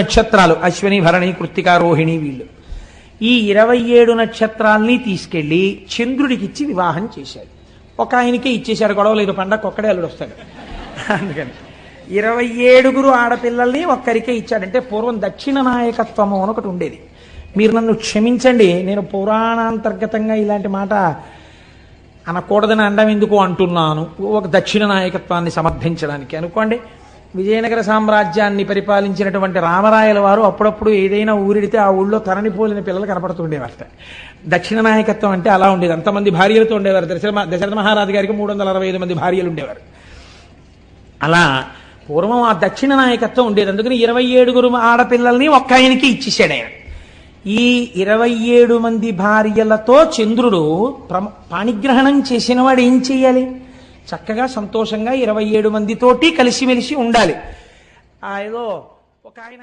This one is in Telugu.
నక్షత్రాలు అశ్విని భరణి కృత్తిక రోహిణి వీళ్ళు ఈ 27 నక్షత్రాల్ని తీసుకెళ్లి చంద్రుడికిచ్చి వివాహం చేశాడు. ఒక ఆయనకే ఇచ్చేశాడు, గొడవ లేదు, పండగ ఒక్కడే అల్లుడు వస్తాడు. అందుకని 27 ఆడపిల్లల్ని ఒక్కరికే ఇచ్చాడంటే పూర్వం దక్షిణ నాయకత్వము అని ఒకటి ఉండేది. మీరు నన్ను క్షమించండి, నేను పురాణాంతర్గతంగా ఇలాంటి మాట అనకూడదని అండం ఎందుకు అంటున్నాను, ఒక దక్షిణ నాయకత్వాన్ని సమర్థించడానికి. అనుకోండి, విజయనగర సామ్రాజ్యాన్ని పరిపాలించినటువంటి రామరాయల వారు అప్పుడప్పుడు ఏదైనా ఊరిడితే ఆ ఊళ్ళో తరణిపోలిన పిల్లలు కనపడుతుండేవారట. దక్షిణ నాయకత్వం అంటే అలా ఉండేది. అంతమంది భార్యలతో ఉండేవారు. దశరథ మహారాజు గారికి 365 మంది భార్యలు ఉండేవారు. అలా పూర్వం ఆ దక్షిణ నాయకత్వం ఉండేది. అందుకని 27 ఆడపిల్లల్ని ఒక్క ఆయనకి ఇచ్చేసాడు ఆయన. ఈ 27 మంది భార్యలతో చంద్రుడు పాణిగ్రహణం చేసిన వాడు ఏం చెయ్యాలి? చక్కగా సంతోషంగా 27 మందితోటి కలిసిమెలిసి ఉండాలి. ఏదో ఒక ఆయన